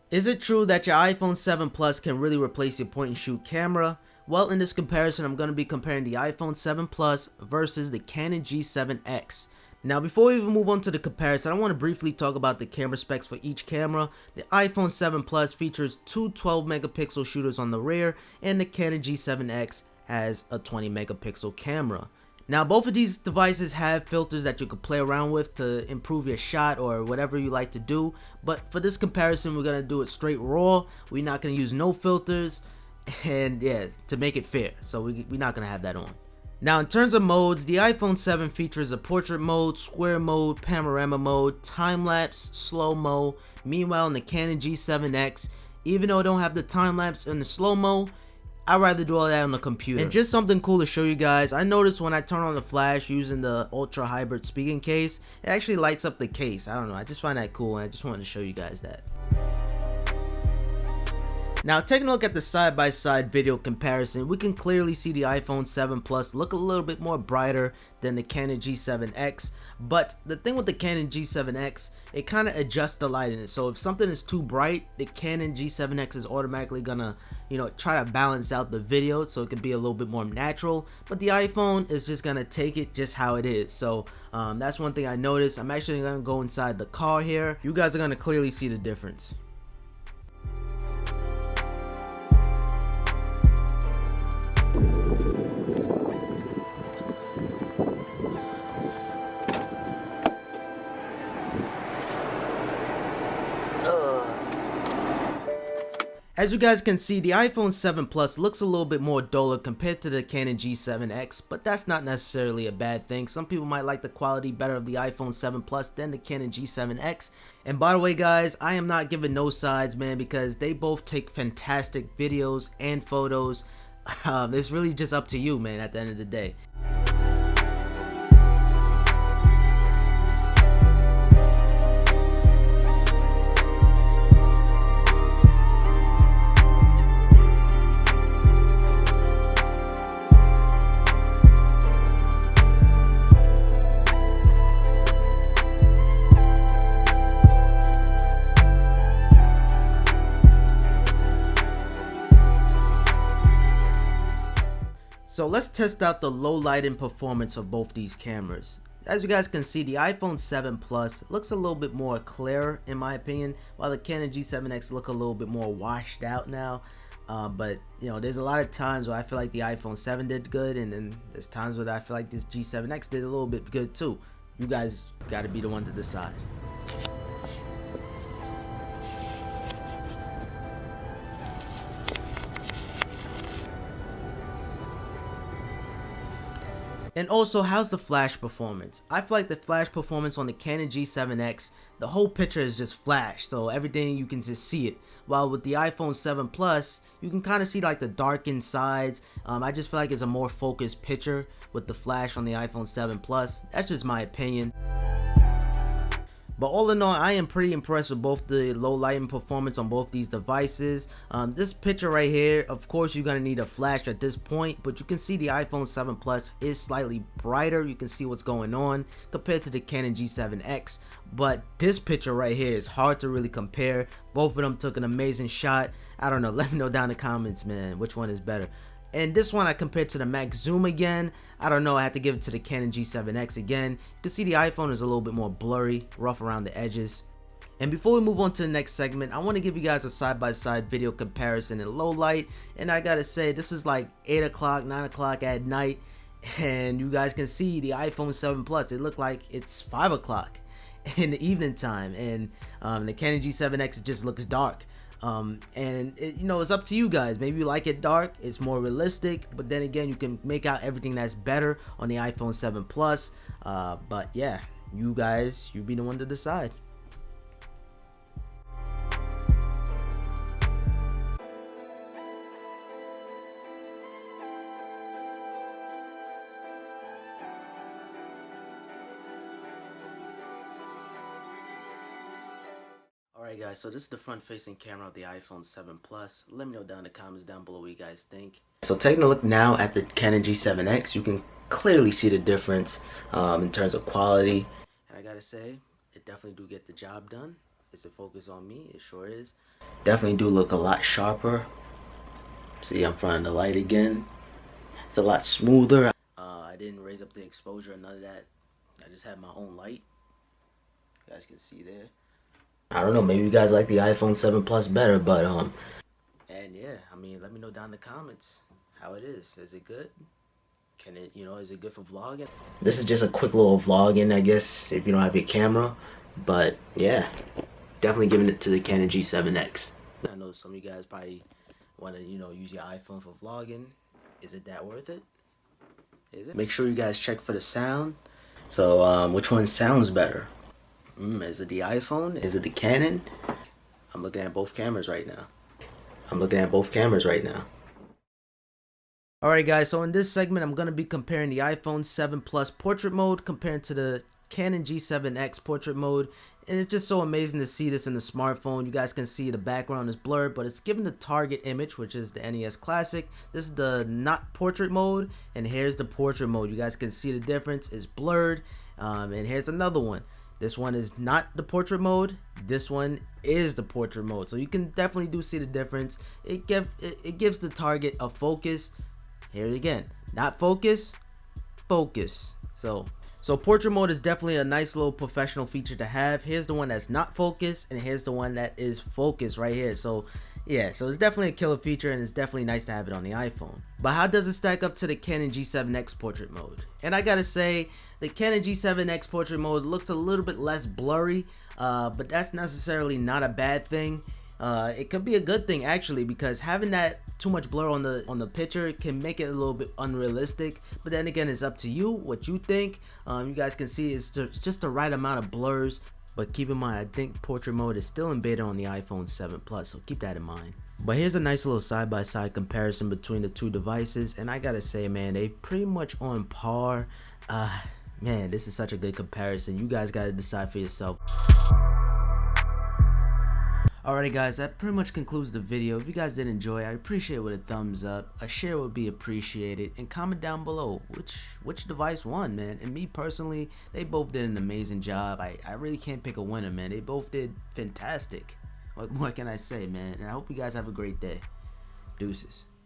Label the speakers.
Speaker 1: Is it true that your iPhone 7 Plus can really replace your point and shoot camera? Well, in this comparison, I'm going to be comparing the iPhone 7 Plus versus the Canon G7X. Now, before we even move on to the comparison, I want to briefly talk about the camera specs for each camera. The iPhone 7 Plus features two 12 megapixel shooters on the rear, and the Canon G7X has a 20 megapixel camera. Now, both of these devices have filters that you can play around with to improve your shot or whatever you like to do, but for this comparison, we're going to do it straight raw. We're not going to use no filters, and yeah, to make it fair, so we're not going to have that on. Now, in terms of modes, the iPhone 7 features a portrait mode, square mode, panorama mode, time-lapse, slow-mo. Meanwhile, in the Canon G7X, even though I don't have the time-lapse and the slow-mo, I'd rather do all that on the computer. And just something cool to show you guys, I noticed when I turn on the flash using the Ultra Hybrid speaking case, it actually lights up the case. I don't know, I just find that cool, and I just wanted to show you guys that. Now, taking a look at the side-by-side video comparison, we can clearly see the iPhone 7 Plus look a little bit more brighter than the Canon G7X. But the thing with the Canon G7X, it kind of adjusts the light in it. So if something is too bright, the Canon G7X is automatically gonna, try to balance out the video so it can be a little bit more natural. But the iPhone is just gonna take it just how it is. So that's one thing I noticed. I'm actually gonna go inside the car here. You guys are gonna clearly see the difference. As you guys can see, the iPhone 7 Plus looks a little bit more duller compared to the Canon G7X, but that's not necessarily a bad thing. Some people might like the quality better of the iPhone 7 Plus than the Canon G7X. And by the way guys, I am not giving no sides, man, because they both take fantastic videos and photos. It's really just up to you, man, at the end of the day. So let's test out the low lighting performance of both these cameras. As you guys can see, the iPhone 7 Plus looks a little bit more clear in my opinion, while the Canon G7X look a little bit more washed out now. But there's a lot of times where I feel like the iPhone 7 did good, and then there's times where I feel like this G7X did a little bit good too. You guys gotta be the one to decide. And also, how's the flash performance? I feel like the flash performance on the Canon G7X, the whole picture is just flash, so everything you can just see it. While with the iPhone 7 Plus, you can kind of see like the darkened sides. I just feel like it's a more focused picture with the flash on the iPhone 7 Plus. That's just my opinion. But all in all, I am pretty impressed with both the low lighting performance on both these devices. This picture right here, of course you're going to need a flash at this point, but you can see the iPhone 7 Plus is slightly brighter. You can see what's going on compared to the Canon G7X. But this picture right here is hard to really compare. Both of them took an amazing shot. I don't know, let me know down in the comments, man, which one is better. And this one I compared to the max zoom again. I don't know, I had to give it to the Canon G7X again. You can see the iPhone is a little bit more blurry, rough around the edges. And before we move on to the next segment, I want to give you guys a side-by-side video comparison in low light. And I gotta say, this is like 8 o'clock, 9 o'clock at night. And you guys can see the iPhone 7 Plus, it looked like it's 5 o'clock in the evening time. And the Canon G7X, it just looks dark. And it's up to you guys. Maybe you like it dark, it's more realistic, but then again, you can make out everything that's better on the iPhone 7 Plus. But yeah, you be the one to decide. Alright guys, so this is the front facing camera of the iPhone 7 Plus. Let me know down in the comments down below what you guys think. So taking a look now at the Canon G7X, you can clearly see the difference in terms of quality. And I gotta say, it definitely do get the job done. Is it focused on me? It sure is. Definitely do look a lot sharper. See, I'm in front of the light again. It's a lot smoother. I didn't raise up the exposure or none of that. I just had my own light. You guys can see there. I don't know, maybe you guys like the iPhone 7 Plus better, but and yeah, I mean, let me know down in the comments how it is. Is it good? Can it, is it good for vlogging? This is just a quick little vlogging, I guess, if you don't have your camera. But yeah, definitely giving it to the Canon G7X. I know some of you guys probably want to, use your iPhone for vlogging. Is it that worth it? Is it? Make sure you guys check for the sound. So, which one sounds better? Is it the iPhone? Is it the Canon? I'm looking at both cameras right now. Alright guys, so in this segment I'm going to be comparing the iPhone 7 Plus portrait mode compared to the Canon G7X portrait mode. And it's just so amazing to see this in the smartphone. You guys can see the background is blurred, but it's given the target image, which is the NES Classic. This is the not portrait mode, and here's the portrait mode. You guys can see the difference. It's blurred. And here's another one. This one is not the portrait mode. This one is the portrait mode. So you can definitely see the difference. It gives the target a focus. Here again, not focus, focus. So portrait mode is definitely a nice little professional feature to have. Here's the one that's not focused, and here's the one that is focused right here. So yeah, so it's definitely a killer feature, and it's definitely nice to have it on the iPhone. But how does it stack up to the Canon G7X portrait mode? And I gotta say, the Canon G7X portrait mode looks a little bit less blurry, but that's necessarily not a bad thing. It could be a good thing actually, because having that too much blur on the picture can make it a little bit unrealistic. But then again, it's up to you what you think. You guys can see it's just the right amount of blurs. But keep in mind, I think portrait mode is still embedded on the iPhone 7 Plus, so keep that in mind. But here's a nice little side-by-side comparison between the two devices, and I gotta say, man, they pretty much on par. Man, this is such a good comparison. You guys gotta decide for yourself. Alrighty guys, that pretty much concludes the video. If you guys did enjoy, I'd appreciate it with a thumbs up. A share would be appreciated, and comment down below which device won, man. And me personally, they both did an amazing job. I really can't pick a winner, man. They both did fantastic. What more can I say, man? And I hope you guys have a great day. Deuces.